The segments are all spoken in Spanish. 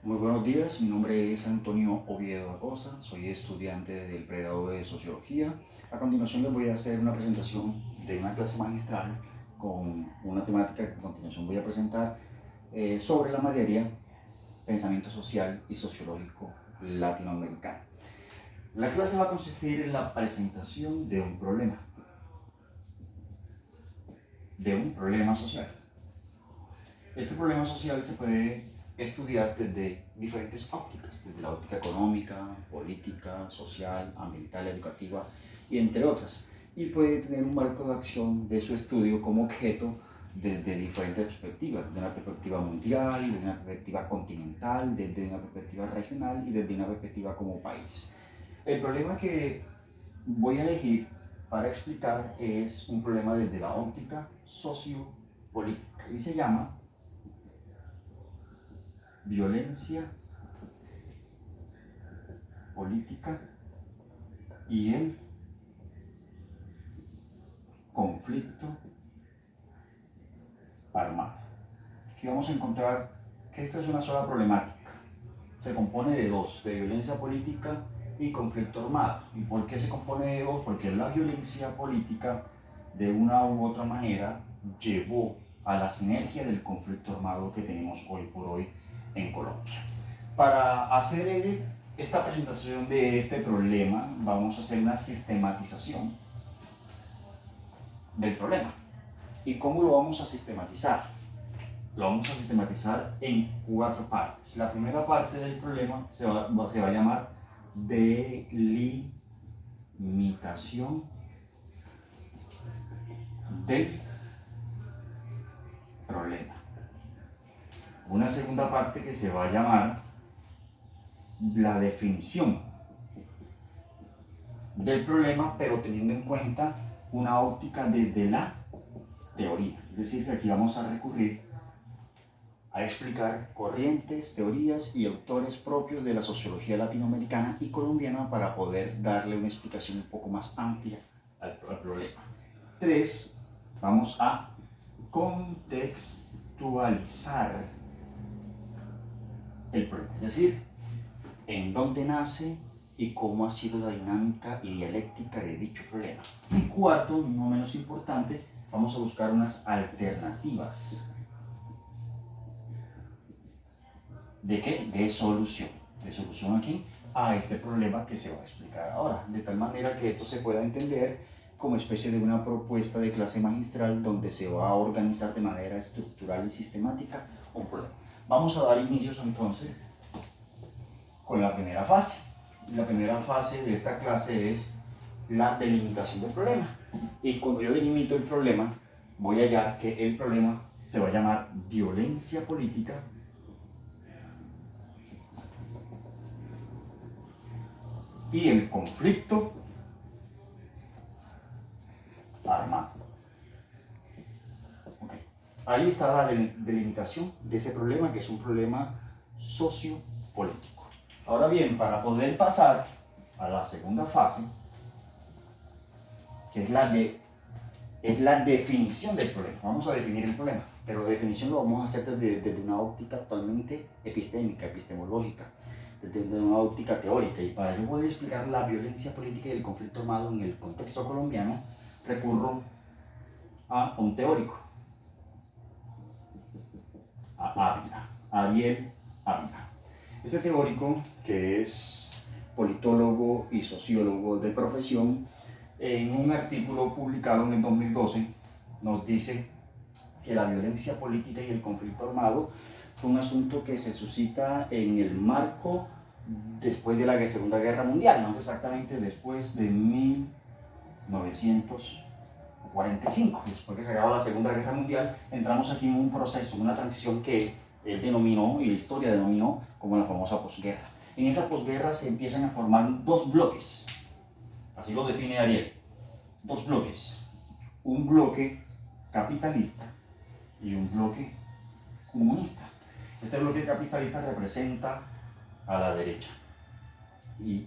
Muy buenos días, mi nombre es Antonio Oviedo Acosta, soy estudiante del pregrado de Sociología. A continuación les voy a hacer una presentación de una clase magistral con una temática que a continuación voy a presentar sobre la materia Pensamiento Social y Sociológico Latinoamericano. La clase va a consistir en la presentación de un problema social. Este problema social se puede estudiar desde diferentes ópticas, desde la óptica económica, política, social, ambiental, educativa y entre otras. Y puede tener un marco de acción de su estudio como objeto desde diferentes perspectivas, de una perspectiva mundial, de una perspectiva continental, desde una perspectiva regional y desde una perspectiva como país. El problema que voy a elegir para explicar es un problema desde la óptica sociopolítica y se llama violencia política y el conflicto armado. Aquí vamos a encontrar que esto es una sola problemática. Se compone de dos, de violencia política y conflicto armado. ¿Y por qué se compone de dos? Porque la violencia política, de una u otra manera, llevó a la sinergia del conflicto armado que tenemos hoy por hoy en Colombia. Para hacer esta presentación de este problema, vamos a hacer una sistematización del problema. ¿Y cómo lo vamos a sistematizar? Lo vamos a sistematizar en 4 partes. La primera parte del problema se va a llamar delimitación del problema. Una segunda parte que se va a llamar la definición del problema, pero teniendo en cuenta una óptica desde la teoría. Es decir, que aquí vamos a recurrir a explicar corrientes, teorías y autores propios de la sociología latinoamericana y colombiana para poder darle una explicación un poco más amplia al problema. 3. Vamos a contextualizar el problema, es decir, en dónde nace y cómo ha sido la dinámica y dialéctica de dicho problema. Y 4, no menos importante, vamos a buscar unas alternativas. ¿De qué? De solución aquí a este problema que se va a explicar ahora, de tal manera que esto se pueda entender como especie de una propuesta de clase magistral donde se va a organizar de manera estructural y sistemática un problema. Vamos a dar inicios entonces con la primera fase. La primera fase de esta clase es la delimitación del problema. Y cuando yo delimito el problema, voy a hallar que el problema se va a llamar violencia política y el conflicto armado. Okay. Ahí está la delimitación de ese problema, que es un problema sociopolítico. Ahora bien, para poder pasar a la segunda fase, que es la definición del problema. Vamos a definir el problema, pero la definición lo vamos a hacer desde una óptica totalmente epistémica, epistemológica, desde una óptica teórica. Y para yo poder explicar la violencia política y el conflicto armado en el contexto colombiano, recurro a un teórico, a Ávila, Ariel Ávila. Este teórico, que es politólogo y sociólogo de profesión, en un artículo publicado en el 2012, nos dice que la violencia política y el conflicto armado fue un asunto que se suscita en el marco después de la Segunda Guerra Mundial, más exactamente después de 1945, después que se acaba la Segunda Guerra Mundial, entramos aquí en un proceso, una transición que él denominó, y la historia denominó, como la famosa posguerra. En esa posguerra se empiezan a formar dos bloques, así lo define Ariel, dos bloques, un bloque capitalista y un bloque comunista. Este bloque capitalista representa a la derecha y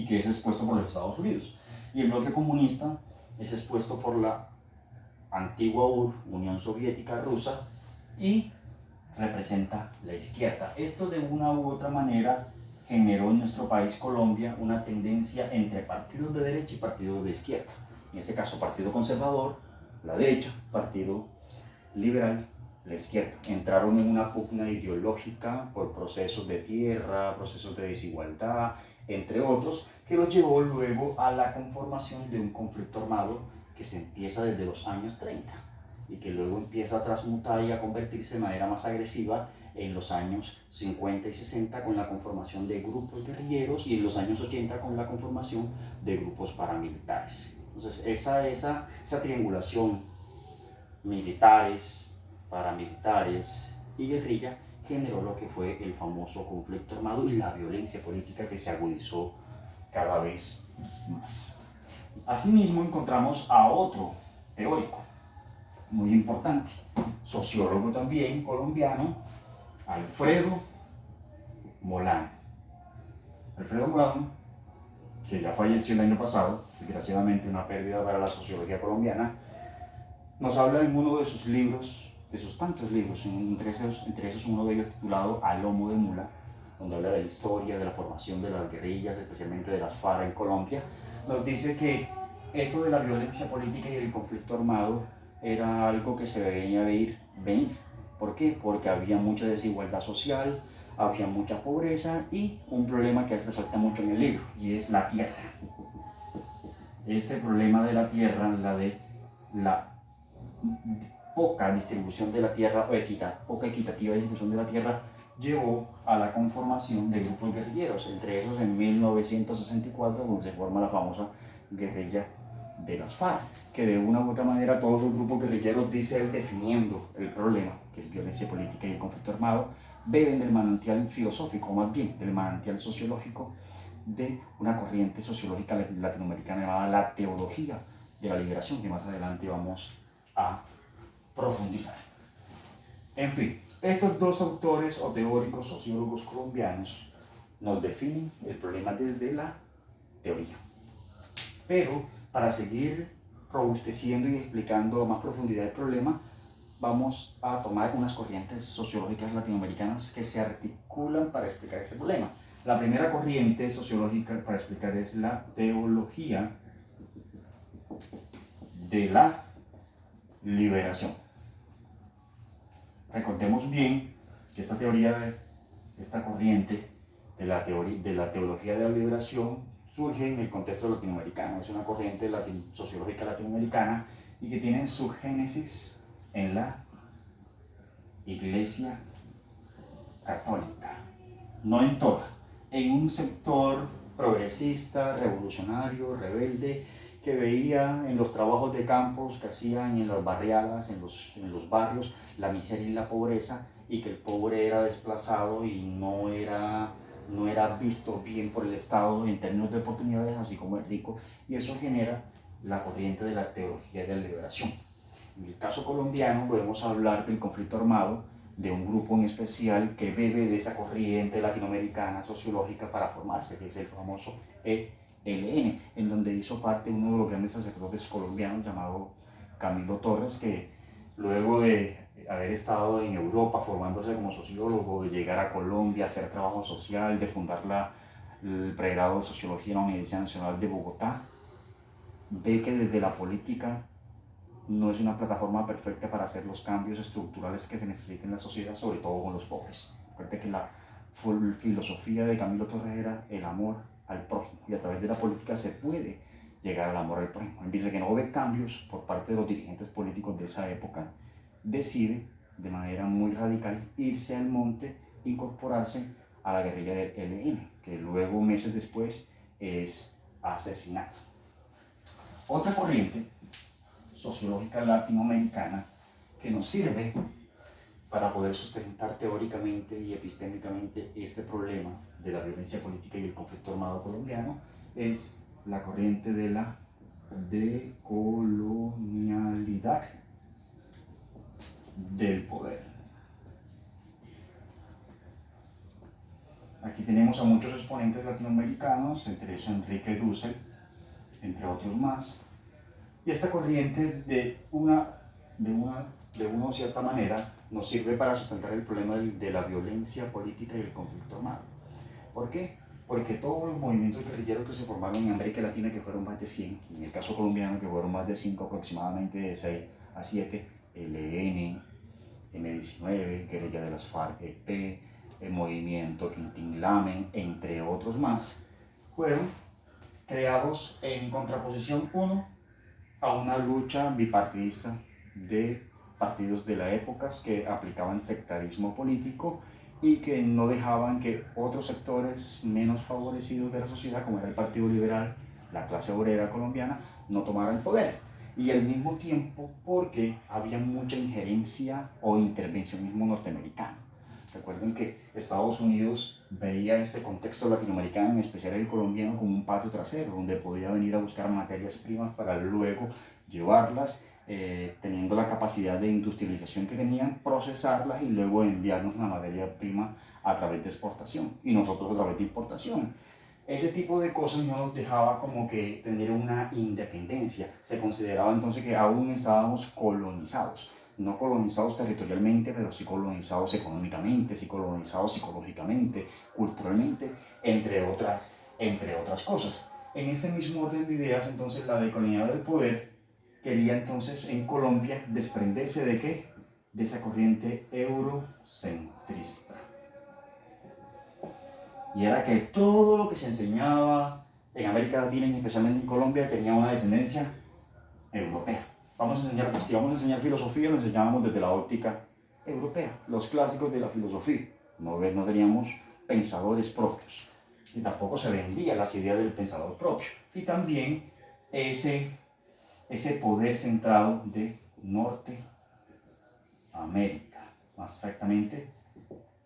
que es expuesto por los Estados Unidos, y el bloque comunista es expuesto por la antigua Unión Soviética rusa y representa la izquierda. Esto de una u otra manera generó en nuestro país, Colombia, una tendencia entre partidos de derecha y partidos de izquierda. En este caso, Partido Conservador, la derecha, Partido Liberal, la izquierda. Entraron en una pugna ideológica por procesos de tierra, procesos de desigualdad, entre otros, que los llevó luego a la conformación de un conflicto armado que se empieza desde los años 30 y que luego empieza a transmutar y a convertirse de manera más agresiva en los años 50 y 60 con la conformación de grupos guerrilleros y en los años 80 con la conformación de grupos paramilitares. Entonces esa triangulación militares, paramilitares y guerrilla generó lo que fue el famoso conflicto armado y la violencia política que se agudizó cada vez más. Asimismo encontramos a otro teórico muy importante, sociólogo también colombiano, Alfredo Molano. Alfredo Molano, que ya falleció el año pasado, desgraciadamente una pérdida para la sociología colombiana, nos habla en uno de sus libros, de sus tantos libros, entre esos uno de ellos titulado A lomo de mula, donde habla de la historia, de la formación de las guerrillas, especialmente de las FARC en Colombia, nos dice que esto de la violencia política y del conflicto armado era algo que se veía venir. ¿Por qué? Porque había mucha desigualdad social, había mucha pobreza y un problema que resalta mucho en el libro, y es la tierra. Este problema de la tierra, la de la poca distribución de la tierra o poca equitativa distribución de la tierra, llevó a la conformación de grupos guerrilleros, entre esos en 1964, donde se forma la famosa guerrilla de las FARC, que de una u otra manera todos los grupos guerrilleros, dice él, definiendo el problema, que es violencia política y el conflicto armado, beben del manantial filosófico, o más bien del manantial sociológico de una corriente sociológica latinoamericana llamada la teología de la liberación, que más adelante vamos a profundizar. En fin, estos dos autores o teóricos sociólogos colombianos nos definen el problema desde la teoría. Pero para seguir robusteciendo y explicando a más profundidad el problema, vamos a tomar unas corrientes sociológicas latinoamericanas que se articulan para explicar ese problema. La primera corriente sociológica para explicar es la teología de la liberación. Recordemos bien que esta teoría, esta corriente de la teología de la liberación surge en el contexto latinoamericano. Es una corriente sociológica latinoamericana y que tiene su génesis en la Iglesia Católica. No en toda, en un sector progresista, revolucionario, rebelde, que veía en los trabajos de campos que hacían en las barriadas, en los barrios, la miseria y la pobreza, y que el pobre era desplazado y no era visto bien por el Estado en términos de oportunidades, así como el rico, y eso genera la corriente de la teología de la liberación. En el caso colombiano podemos hablar del conflicto armado, de un grupo en especial que bebe de esa corriente latinoamericana sociológica para formarse, que es el famoso ELN, en donde hizo parte uno de los grandes sacerdotes colombianos llamado Camilo Torres, que luego de haber estado en Europa formándose como sociólogo, de llegar a Colombia, hacer trabajo social, de fundar el pregrado de sociología en la Universidad Nacional de Bogotá, ve que desde la política no es una plataforma perfecta para hacer los cambios estructurales que se necesitan en la sociedad, sobre todo con los pobres. Recuerde que la filosofía de Camilo Torres era el amor al prójimo, y a través de la política se puede llegar al amor al prójimo. Él dice que no ve cambios por parte de los dirigentes políticos de esa época, decide de manera muy radical irse al monte, incorporarse a la guerrilla del ELN, que luego, meses después, es asesinado. Otra corriente sociológica latinoamericana que nos sirve para poder sustentar teóricamente y epistémicamente este problema de la violencia política y el conflicto armado colombiano es la corriente de la decolonialidad del poder. Aquí tenemos a muchos exponentes latinoamericanos, entre ellos Enrique Dussel, entre otros más, y esta corriente de una cierta manera nos sirve para sustentar el problema de la violencia política y el conflicto armado. ¿Por qué? Porque todos los movimientos guerrilleros que se formaron en América Latina, que fueron más de 100, en el caso colombiano, que fueron más de 5 aproximadamente, de 6 a 7, ELN, M19, guerrilla de las FARC-EP, el movimiento Quintín Lamen, entre otros más, fueron creados en contraposición uno a una lucha bipartidista de partidos de la época que aplicaban sectarismo político y que no dejaban que otros sectores menos favorecidos de la sociedad, como era el Partido Liberal, la clase obrera colombiana, no tomaran el poder. Y al mismo tiempo porque había mucha injerencia o intervencionismo norteamericano. Recuerden que Estados Unidos veía este contexto latinoamericano, en especial el colombiano, como un patio trasero, donde podía venir a buscar materias primas para luego llevarlas, teniendo la capacidad de industrialización que tenían, procesarlas y luego enviarnos la materia prima a través de exportación y nosotros a través de importación. Ese tipo de cosas no nos dejaba como que tener una independencia. Se consideraba entonces que aún estábamos colonizados. No colonizados territorialmente, pero sí colonizados económicamente, sí colonizados psicológicamente, culturalmente, entre otras cosas. En este mismo orden de ideas, entonces, la decolonialidad del poder quería entonces en Colombia desprenderse ¿de qué? De esa corriente eurocentrista. Y era que todo lo que se enseñaba en América Latina y especialmente en Colombia tenía una descendencia europea. Si vamos a enseñar filosofía, lo enseñábamos desde la óptica europea, los clásicos de la filosofía. No teníamos pensadores propios y tampoco se vendían las ideas del pensador propio. Y también ese poder centrado de Norteamérica, más exactamente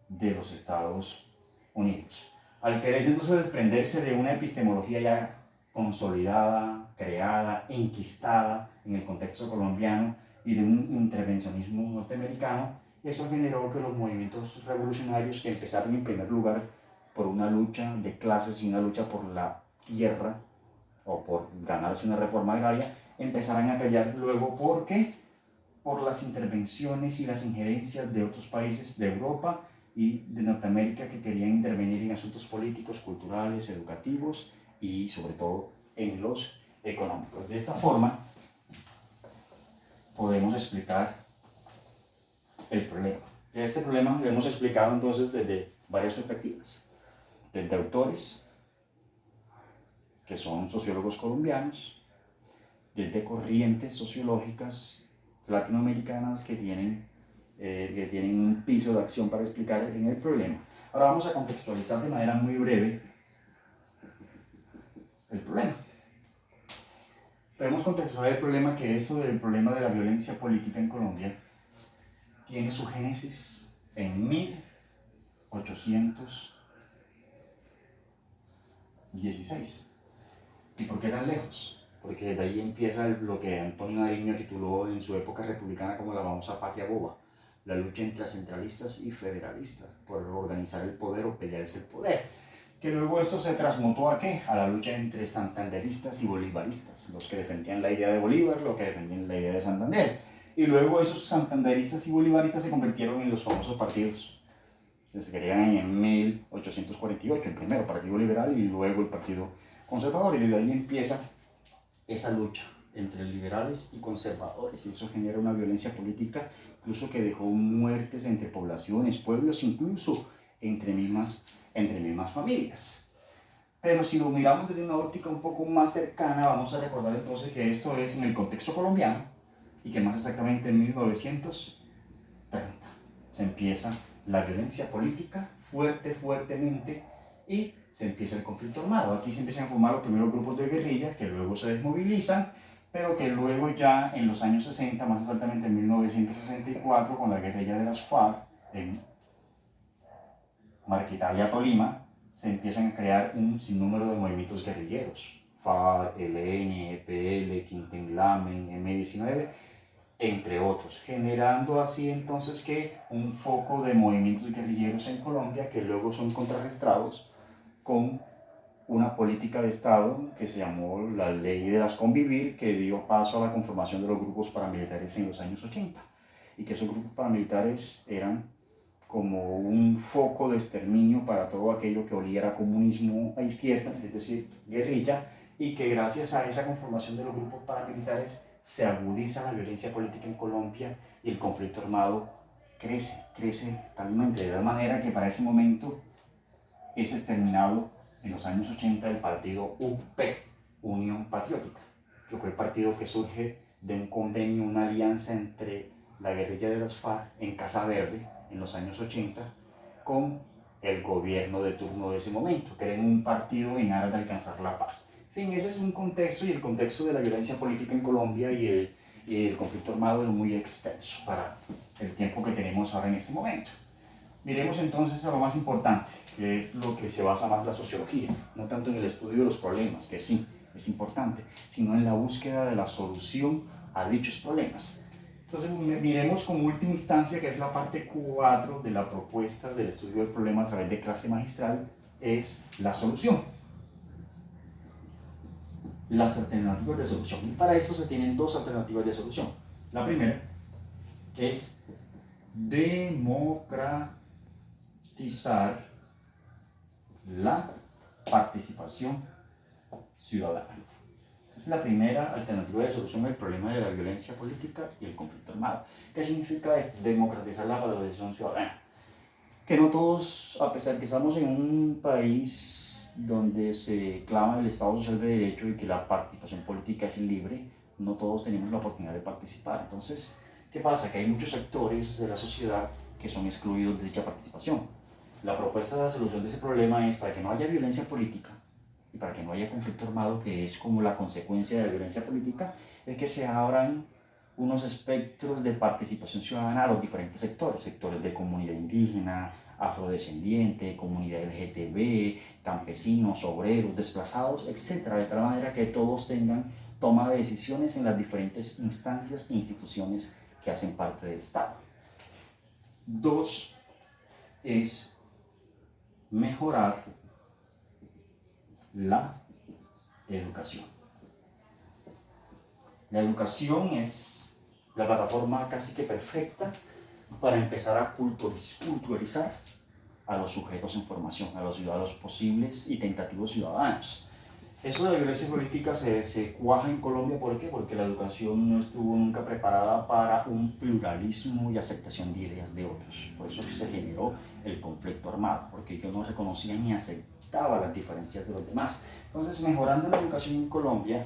de los Estados Unidos. Al querer entonces desprenderse de una epistemología ya consolidada, creada, enquistada en el contexto colombiano y de un intervencionismo norteamericano, eso generó que los movimientos revolucionarios, que empezaron en primer lugar por una lucha de clases y una lucha por la tierra o por ganarse una reforma agraria, empezaran a pelear luego por las intervenciones y las injerencias de otros países de Europa y de Norteamérica que querían intervenir en asuntos políticos, culturales, educativos y sobre todo en los económicos. De esta forma podemos explicar el problema. Este problema lo hemos explicado entonces desde varias perspectivas, desde autores que son sociólogos colombianos, desde corrientes sociológicas latinoamericanas que tienen un piso de acción para explicar en el problema. Ahora vamos a contextualizar de manera muy breve el problema. Podemos contextualizar el problema que esto del problema de la violencia política en Colombia tiene su génesis en 1816. ¿Y por qué tan lejos? Porque desde ahí empieza lo que Antonio Nariño tituló en su época republicana como la famosa patria boba, la lucha entre centralistas y federalistas por organizar el poder o pelearse el poder. Que luego esto se transmutó ¿a qué? A la lucha entre santanderistas y bolivaristas, los que defendían la idea de Bolívar, los que defendían la idea de Santander. Y luego esos santanderistas y bolivaristas se convirtieron en los famosos partidos que se crean en 1848, el primero Partido Liberal y luego el Partido Conservador, y desde ahí empieza esa lucha entre liberales y conservadores, y eso genera una violencia política incluso que dejó muertes entre poblaciones, pueblos, incluso entre mismas familias. Pero si lo miramos desde una óptica un poco más cercana, vamos a recordar entonces que esto es en el contexto colombiano y que más exactamente en 1930 se empieza la violencia política fuertemente y se empieza el conflicto armado. Aquí se empiezan a formar los primeros grupos de guerrillas que luego se desmovilizan, pero que luego ya en los años 60, más exactamente en 1964, con la guerrilla de las FARC en Marquitalia, Tolima, se empiezan a crear un sinnúmero de movimientos guerrilleros. FARC, ELN, EPL, Quintín Lamen, M19, entre otros, generando así entonces que un foco de movimientos guerrilleros en Colombia que luego son contrarrestados con una política de Estado que se llamó la Ley de las Convivir, que dio paso a la conformación de los grupos paramilitares en los años 80. y que esos grupos paramilitares eran como un foco de exterminio para todo aquello que oliera a comunismo a izquierda, es decir, guerrilla, y que gracias a esa conformación de los grupos paramilitares se agudiza la violencia política en Colombia y el conflicto armado crece talmente, de tal manera que para ese momento es exterminado en los años 80 el partido UP, Unión Patriótica, que fue el partido que surge de un convenio, una alianza entre la guerrilla de las FARC en Casa Verde en los años 80 con el gobierno de turno de ese momento, que era un partido en aras de alcanzar la paz. En fin, ese es un contexto, y el contexto de la violencia política en Colombia y el conflicto armado es muy extenso para el tiempo que tenemos ahora en este momento. Miremos entonces a lo más importante, que es lo que se basa más la sociología, no tanto en el estudio de los problemas, que sí, es importante, sino en la búsqueda de la solución a dichos problemas. Entonces miremos como última instancia, que es la parte 4 de la propuesta del estudio del problema a través de clase magistral, es la solución. Las alternativas de solución. Y para eso se tienen dos alternativas de solución. La primera es democratizar la participación ciudadana. Esa es la primera alternativa de solución al problema de la violencia política y el conflicto armado. ¿Qué significa esto? Democratizar la participación ciudadana. Que no todos, a pesar que estamos en un país donde se clama el Estado Social de Derecho y que la participación política es libre, no todos tenemos la oportunidad de participar. Entonces, ¿qué pasa? Que hay muchos sectores de la sociedad que son excluidos de dicha participación. La propuesta de la solución de ese problema es, para que no haya violencia política y para que no haya conflicto armado, que es como la consecuencia de la violencia política, es que se abran unos espectros de participación ciudadana a los diferentes sectores, sectores de comunidad indígena, afrodescendiente, comunidad LGTB, campesinos, obreros, desplazados, etc., de tal manera que todos tengan toma de decisiones en las diferentes instancias e instituciones que hacen parte del Estado. Dos, es mejorar la educación. La educación es la plataforma casi que perfecta para empezar a culturalizar a los sujetos en formación, a los posibles y tentativos ciudadanos. Eso de la violencia política se cuaja en Colombia, ¿por qué? Porque la educación no estuvo nunca preparada para un pluralismo y aceptación de ideas de otros. Por eso se generó el conflicto armado, porque yo no reconocía ni aceptaba las diferencias de los demás. Entonces, mejorando la educación en Colombia,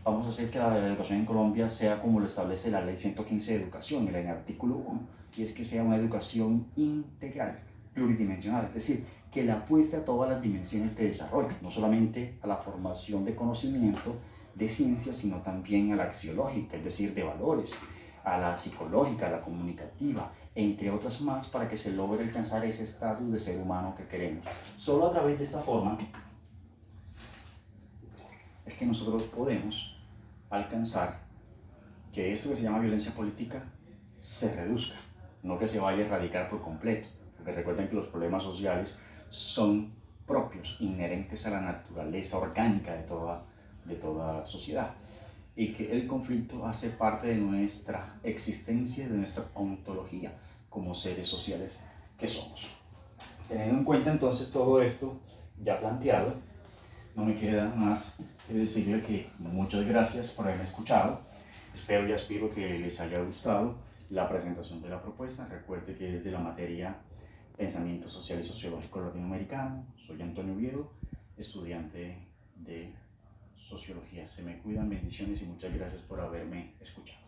vamos a hacer que la educación en Colombia sea como lo establece la Ley 115 de Educación, en el artículo 1, y es que sea una educación integral, pluridimensional, es decir, que le apueste a todas las dimensiones de desarrollo, no solamente a la formación de conocimiento de ciencias, sino también a la axiológica, es decir, de valores, a la psicológica, a la comunicativa, entre otras más, para que se logre alcanzar ese estatus de ser humano que queremos. Solo a través de esta forma es que nosotros podemos alcanzar que esto que se llama violencia política se reduzca, no que se vaya a erradicar por completo, porque recuerden que los problemas sociales son propios, inherentes a la naturaleza orgánica de toda sociedad, y que el conflicto hace parte de nuestra existencia, de nuestra ontología como seres sociales que somos. Teniendo en cuenta entonces todo esto ya planteado, no me queda más que decirle que muchas gracias por haberme escuchado. Espero y aspiro que les haya gustado la presentación de la propuesta. Recuerde que es de la materia Pensamiento Social y Sociológico Latinoamericano. Soy Antonio Oviedo, estudiante de Sociología. Se me cuidan, bendiciones y muchas gracias por haberme escuchado.